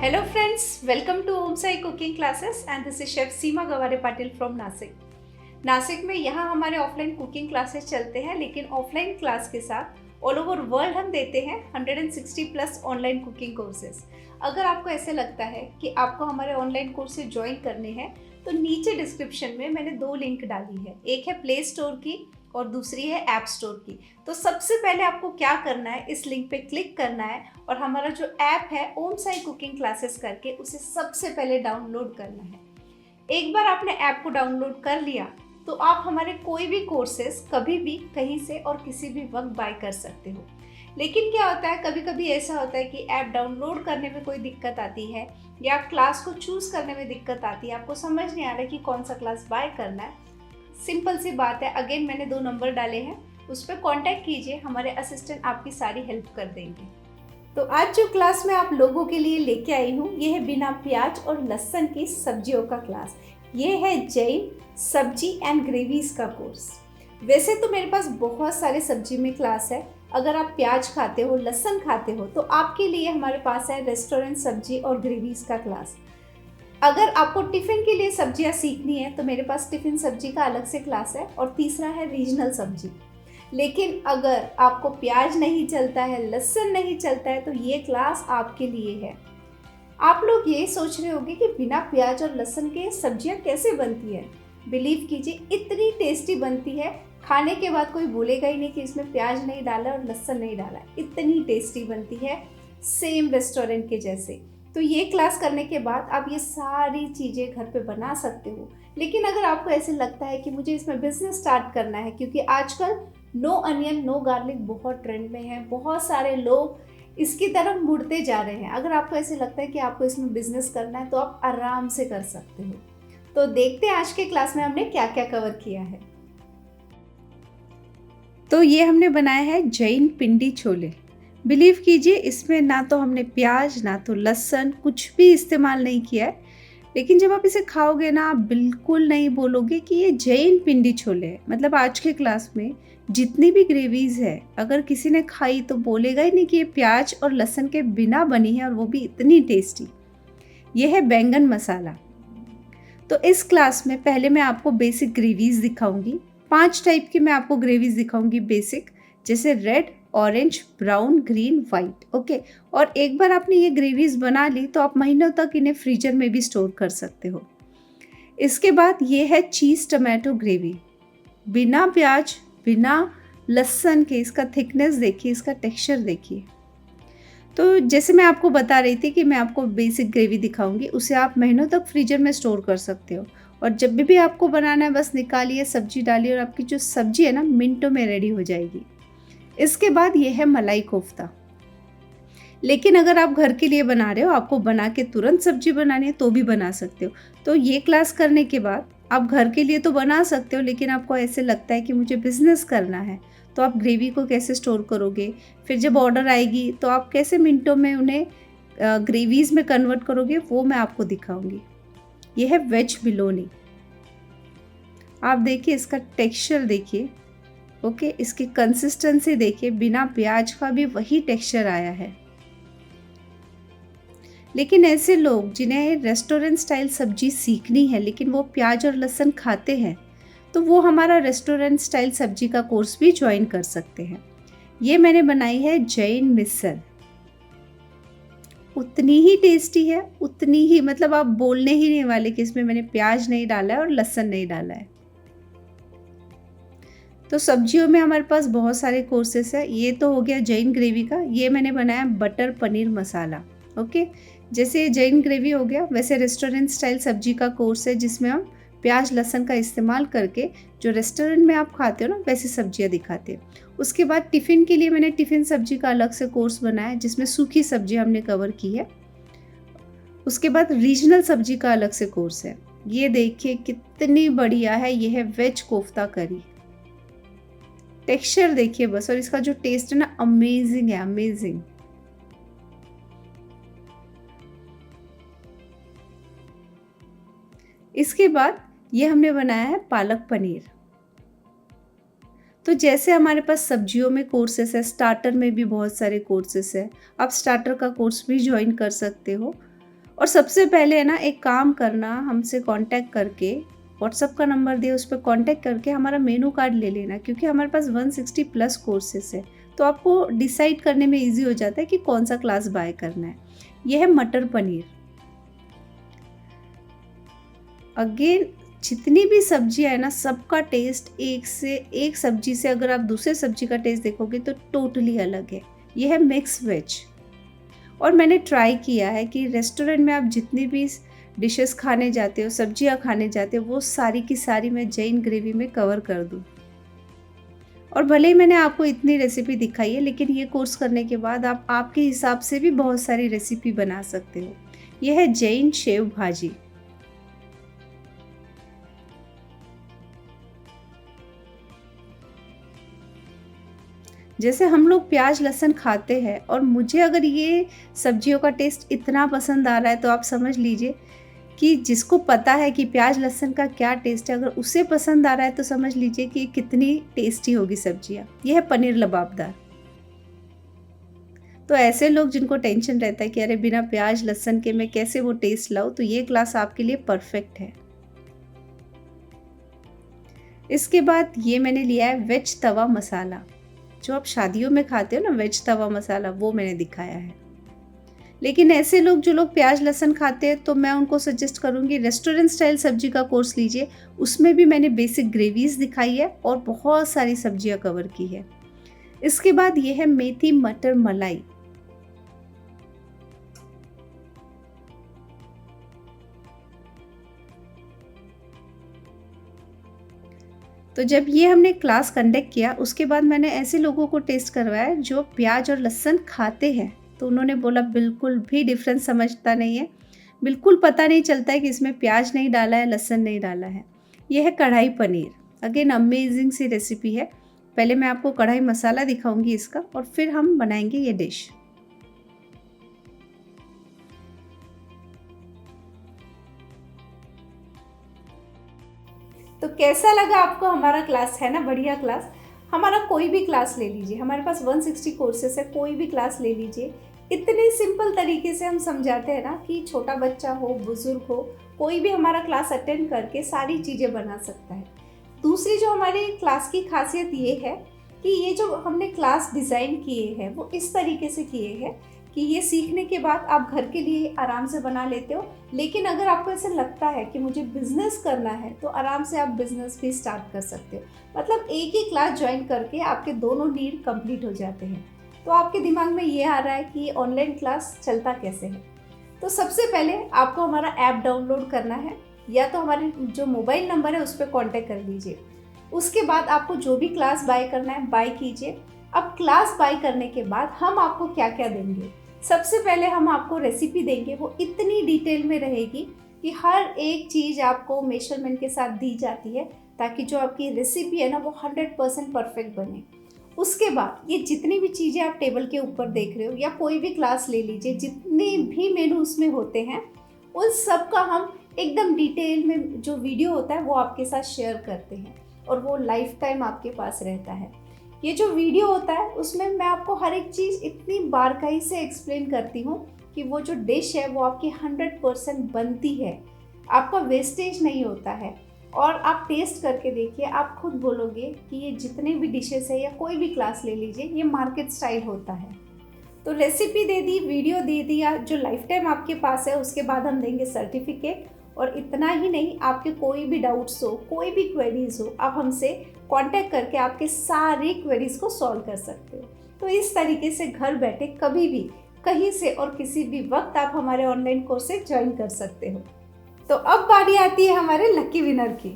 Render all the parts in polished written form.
Hello friends, welcome to Om Sai Cooking Classes and this is Chef Seema Gaware Patil from Nashik. Nashik में यहाँ हमारे offline cooking classes चलते हैं, लेकिन offline class के साथ ऑल ओवर वर्ल्ड हम देते हैं 160 प्लस ऑनलाइन कुकिंग कोर्सेज। अगर आपको ऐसे लगता है कि आपको हमारे ऑनलाइन कोर्सेज ज्वाइन करने हैं तो नीचे डिस्क्रिप्शन में मैंने 2 लिंक डाली है, एक है प्ले स्टोर की और दूसरी है ऐप स्टोर की। तो सबसे पहले आपको क्या करना है, इस लिंक पे क्लिक करना है और हमारा जो ऐप है ओम साई कुकिंग क्लासेस करके उसे सबसे पहले डाउनलोड करना है। एक बार आपने ऐप को डाउनलोड कर लिया तो आप हमारे कोई भी कोर्सेस कभी भी कहीं से और किसी भी वक्त बाय कर सकते हो। लेकिन क्या होता है, कभी कभी ऐसा होता है कि ऐप डाउनलोड करने में कोई दिक्कत आती है या क्लास को चूज़ करने में दिक्कत आती है, आपको समझ नहीं आ रहा है कि कौन सा क्लास बाय करना है। सिंपल सी बात है, अगेन मैंने 2 नंबर डाले हैं, उस पर कॉन्टैक्ट कीजिए, हमारे असिस्टेंट आपकी सारी हेल्प कर देंगे। तो आज जो क्लास मैं आप लोगों के लिए लेके आई हूँ ये है बिना प्याज और लहसुन की सब्जियों का क्लास। ये है जैन सब्जी एंड ग्रेवीज का कोर्स। वैसे तो मेरे पास बहुत सारे सब्जी में क्लास है, अगर आप प्याज खाते हो, लहसुन खाते हो तो आपके लिए हमारे पास है रेस्टोरेंट सब्जी और ग्रेवीज का क्लास। अगर आपको टिफ़िन के लिए सब्जियां सीखनी है तो मेरे पास टिफ़िन सब्जी का अलग से क्लास है और तीसरा है रीजनल सब्जी। लेकिन अगर आपको प्याज नहीं चलता है, लहसुन नहीं चलता है तो ये क्लास आपके लिए है। आप लोग ये सोच रहे होंगे कि बिना प्याज और लहसुन के सब्जियां कैसे बनती है। बिलीव कीजिए, इतनी टेस्टी बनती है, खाने के बाद कोई बोलेगा ही नहीं कि इसमें प्याज नहीं डाला और लहसुन नहीं डाला। इतनी टेस्टी बनती है, सेम रेस्टोरेंट के जैसे। तो ये क्लास करने के बाद आप ये सारी चीज़ें घर पे बना सकते हो। लेकिन अगर आपको ऐसे लगता है कि मुझे इसमें बिजनेस स्टार्ट करना है, क्योंकि आजकल नो अनियन नो गार्लिक बहुत ट्रेंड में है, बहुत सारे लोग इसकी तरफ मुड़ते जा रहे हैं। अगर आपको ऐसे लगता है कि आपको इसमें बिजनेस करना है तो आप आराम से कर सकते हो। तो देखते हैं आज के क्लास में हमने क्या क्या कवर किया है। तो ये हमने बनाया है जैन पिंडी छोले। बिलीव कीजिए, इसमें ना तो हमने प्याज ना तो लहसुन कुछ भी इस्तेमाल नहीं किया है, लेकिन जब आप इसे खाओगे ना आप बिल्कुल नहीं बोलोगे कि ये जैन पिंडी छोले है। मतलब आज के क्लास में जितनी भी ग्रेवीज है, अगर किसी ने खाई तो बोलेगा ही नहीं कि ये प्याज और लहसुन के बिना बनी है, और वो भी इतनी टेस्टी। ये है बैंगन मसाला। तो इस क्लास में पहले मैं आपको बेसिक ग्रेवीज दिखाऊंगी। 5 टाइप की मैं आपको ग्रेवीज दिखाऊंगी बेसिक, जैसे red, orange, brown, green, white. Okay, और एक बार आपने ये ग्रेवीज बना ली तो आप महीनों तक इन्हें फ्रीजर में भी स्टोर कर सकते हो। इसके बाद ये है चीज़ टमाटो ग्रेवी, बिना प्याज बिना लहसुन के। इसका थिकनेस देखिए, इसका टेक्सचर देखिए। तो जैसे मैं आपको बता रही थी कि मैं आपको बेसिक ग्रेवी दिखाऊंगी, उसे आप महीनों तक फ्रीजर में स्टोर कर सकते हो, और जब भी आपको बनाना है बस निकालिए, सब्जी डालिए और आपकी जो सब्जी है ना मिनटों में रेडी हो जाएगी। इसके बाद ये है मलाई कोफ्ता। लेकिन अगर आप घर के लिए बना रहे हो, आपको बना के तुरंत सब्जी बनानी है तो भी बना सकते हो। तो ये क्लास करने के बाद आप घर के लिए तो बना सकते हो, लेकिन आपको ऐसे लगता है कि मुझे बिजनेस करना है तो आप ग्रेवी को कैसे स्टोर करोगे, फिर जब ऑर्डर आएगी तो आप कैसे मिनटों में उन्हें ग्रेवीज में कन्वर्ट करोगे, वो मैं आपको दिखाऊंगी। ये है वेज बिलोनी। आप देखिए, इसका टेक्सचर देखिए। ओके, इसकी कंसिस्टेंसी देखिए, बिना प्याज का भी वही टेक्सचर आया है। लेकिन ऐसे लोग जिन्हें रेस्टोरेंट स्टाइल सब्जी सीखनी है लेकिन वो प्याज और लहसुन खाते हैं, तो वो हमारा रेस्टोरेंट स्टाइल सब्जी का कोर्स भी ज्वाइन कर सकते हैं। ये मैंने बनाई है जैन मिसल। उतनी ही टेस्टी है, उतनी ही, मतलब आप बोलने ही नहीं वाले कि इसमें मैंने प्याज नहीं डाला है और लहसुन नहीं डाला है। तो सब्जियों में हमारे पास बहुत सारे कोर्सेस है। ये तो हो गया जैन ग्रेवी का। ये मैंने बनाया बटर पनीर मसाला। ओके, जैसे जैन ग्रेवी हो गया, वैसे रेस्टोरेंट स्टाइल सब्जी का कोर्स है जिसमें हम प्याज लहसुन का इस्तेमाल करके जो रेस्टोरेंट में आप खाते हो ना वैसी सब्जियां दिखाते हैं। उसके बाद टिफ़िन के लिए मैंने टिफ़िन सब्जी का अलग से कोर्स बनाया जिसमें सूखी सब्जी हमने कवर की है। उसके बाद रीजनल सब्जी का अलग से कोर्स है। ये देखिए कितनी बढ़िया है, ये है वेज कोफ्ता करी। टेक्सचर देखिए बस, और इसका जो टेस्ट है ना अमेजिंग है, अमेजिंग। इसके बाद ये हमने बनाया है पालक पनीर। तो जैसे हमारे पास सब्जियों में कोर्सेस है, स्टार्टर में भी बहुत सारे कोर्सेस है। आप स्टार्टर का कोर्स भी ज्वाइन कर सकते हो। और सबसे पहले है ना एक काम करना, हमसे कांटेक्ट करके व्हाट्सअप का नंबर दिया, उस पर कांटेक्ट करके हमारा मेनू कार्ड ले लेना, क्योंकि हमारे पास 160 प्लस कोर्सेस है, तो आपको डिसाइड करने में इजी हो जाता है कि कौन सा क्लास बाय करना है। यह है मटर पनीर। अगेन जितनी भी सब्जियां है ना, सबका टेस्ट एक से एक सब्जी से अगर आप दूसरे सब्जी का टेस्ट देखोगे तो टोटली अलग है। यह है मिक्स वेज। और मैंने ट्राई किया है कि रेस्टोरेंट में आप जितनी भी डिशेस खाने जाते हो, सब्जियां खाने जाते हो, वो सारी की सारी मैं जैन ग्रेवी में कवर कर दूं। और भले ही मैंने आपको इतनी रेसिपी दिखाई है, लेकिन ये कोर्स करने के बाद आप आपके हिसाब से भी बहुत सारी रेसिपी बना सकते हो। यह है जैन शेव भाजी। जैसे हम लोग प्याज लहसुन खाते हैं, और मुझे अगर ये सब्जियों का टेस्ट इतना पसंद आ रहा है, तो आप समझ लीजिए कि जिसको पता है कि प्याज लहसुन का क्या टेस्ट है, अगर उसे पसंद आ रहा है तो समझ लीजिए कि कितनी टेस्टी होगी सब्जियां। यह है पनीर लबाबदार। तो ऐसे लोग जिनको टेंशन रहता है कि अरे बिना प्याज लहसुन के मैं कैसे वो टेस्ट लाऊं, तो ये क्लास आपके लिए परफेक्ट है। इसके बाद ये मैंने लिया है वेज तवा मसाला। जो आप शादियों में खाते हो ना, वेज तवा मसाला, वो मैंने दिखाया है। लेकिन ऐसे लोग जो लोग प्याज लहसुन खाते हैं, तो मैं उनको सजेस्ट करूंगी रेस्टोरेंट स्टाइल सब्जी का कोर्स लीजिए। उसमें भी मैंने बेसिक ग्रेवीज दिखाई है और बहुत सारी सब्जियां कवर की है। इसके बाद ये है मेथी मटर मलाई। तो जब ये हमने क्लास कंडक्ट किया, उसके बाद मैंने ऐसे लोगों को टेस्ट करवाया जो प्याज और लहसुन खाते हैं, तो उन्होंने बोला बिल्कुल भी डिफरेंस समझता नहीं है, बिल्कुल पता नहीं चलता है कि इसमें प्याज नहीं डाला है, लहसुन नहीं डाला है। यह है कढ़ाई पनीर। अगेन अमेजिंग सी रेसिपी है। पहले मैं आपको कढ़ाई मसाला दिखाऊंगी इसका, और फिर हम बनाएंगे ये डिश। तो कैसा लगा आपको हमारा क्लास? है ना बढ़िया क्लास? हमारा कोई भी क्लास ले लीजिए, हमारे पास 160 कोर्सेस है, कोई भी क्लास ले लीजिए। इतने सिंपल तरीके से हम समझाते हैं ना कि छोटा बच्चा हो, बुजुर्ग हो, कोई भी हमारा क्लास अटेंड करके सारी चीज़ें बना सकता है। दूसरी जो हमारी क्लास की खासियत ये है कि ये जो हमने क्लास डिज़ाइन किए हैं, वो इस तरीके से किए हैं कि ये सीखने के बाद आप घर के लिए आराम से बना लेते हो। लेकिन अगर आपको ऐसे लगता है कि मुझे बिजनेस करना है, तो आराम से आप बिजनेस भी स्टार्ट कर सकते हो। मतलब एक ही क्लास ज्वाइन करके आपके दोनों नीड कंप्लीट हो जाते हैं। तो आपके दिमाग में ये आ रहा है कि ऑनलाइन क्लास चलता कैसे है। तो सबसे पहले आपको हमारा ऐप डाउनलोड करना है, या तो हमारे जो मोबाइल नंबर है उस पर कॉन्टेक्ट कर लीजिए। उसके बाद आपको जो भी क्लास बाय करना है बाय कीजिए। अब क्लास बाय करने के बाद हम आपको क्या क्या देंगे? सबसे पहले हम आपको रेसिपी देंगे, वो इतनी डिटेल में रहेगी कि हर एक चीज़ आपको मेजरमेंट के साथ दी जाती है, ताकि जो आपकी रेसिपी है ना वो 100% परफेक्ट बने। उसके बाद ये जितनी भी चीज़ें आप टेबल के ऊपर देख रहे हो, या कोई भी क्लास ले लीजिए, जितने भी मेनू उसमें होते हैं, उन सब का हम एकदम डिटेल में जो वीडियो होता है वो आपके साथ शेयर करते हैं, और वो लाइफ टाइम आपके पास रहता है। ये जो वीडियो होता है उसमें मैं आपको हर एक चीज़ इतनी बारीकाई से एक्सप्लेन करती हूँ कि वो जो डिश है वो आपकी 100% बनती है, आपका वेस्टेज नहीं होता है। और आप टेस्ट करके देखिए, आप खुद बोलोगे कि ये जितने भी डिशेस है, या कोई भी क्लास ले लीजिए, ये मार्केट स्टाइल होता है। तो रेसिपी दे दी, वीडियो दे दिया, जो लाइफ टाइम आपके पास है। उसके बाद हम देंगे सर्टिफिकेट। और इतना ही नहीं, आपके कोई भी डाउट्स हो, कोई भी क्वेरीज हो, आप हमसे कांटेक्ट करके आपके सारी क्वेरीज को सॉल्व कर सकते हो। तो इस तरीके से घर बैठे कभी भी, कहीं से और किसी भी वक्त आप हमारे ऑनलाइन कोर्सेज ज्वाइन कर सकते हो। तो अब बारी आती है हमारे लकी विनर की।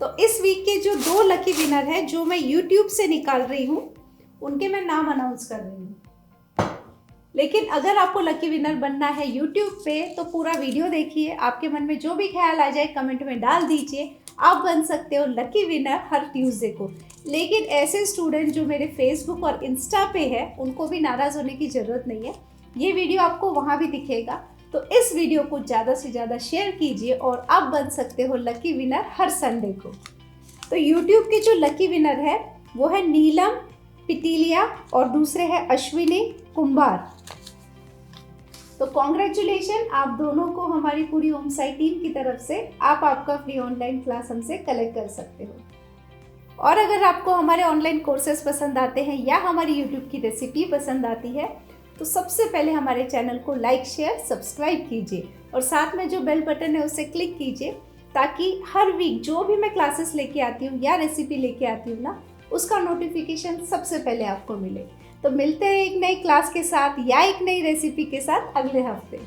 तो इस वीक के जो 2 लकी विनर हैं, जो मैं YouTube से निकाल रही हूँ, उनके मैं नाम अनाउंस कर रही हूँ। लेकिन अगर आपको लकी विनर बनना है YouTube पे, तो पूरा वीडियो देखिए। आपके मन में जो भी ख्याल आ जाए कमेंट में डाल दीजिए। आप बन सकते हो लकी विनर हर ट्यूसडे को। लेकिन ऐसे स्टूडेंट जो मेरे फेसबुक और इंस्टा पे है, उनको भी नाराज़ होने की ज़रूरत नहीं है, ये वीडियो आपको वहाँ भी दिखेगा। तो इस वीडियो को ज़्यादा से ज़्यादा शेयर कीजिए, और आप बन सकते हो लकी विनर हर संडे को। तो YouTube के जो लकी विनर है वो है नीलम पिटीलिया, और दूसरे है अश्विनी कुंभार। तो कॉन्ग्रेचुलेशन, आप दोनों को हमारी पूरी ओमसाई टीम की तरफ से आप आपका फ्री ऑनलाइन क्लास हमसे कलेक्ट कर सकते हो। और अगर आपको हमारे ऑनलाइन कोर्सेज पसंद आते हैं या हमारी यूट्यूब की रेसिपी पसंद आती है तो सबसे पहले हमारे चैनल को लाइक शेयर सब्सक्राइब कीजिए और साथ में जो बेल बटन है उसे क्लिक कीजिए, ताकि हर वीक जो भी मैं क्लासेस लेके आती हूँ या रेसिपी लेके आती हूँ ना, उसका नोटिफिकेशन सबसे पहले आपको मिले। तो मिलते हैं एक नई क्लास के साथ या एक नई रेसिपी के साथ अगले हफ्ते।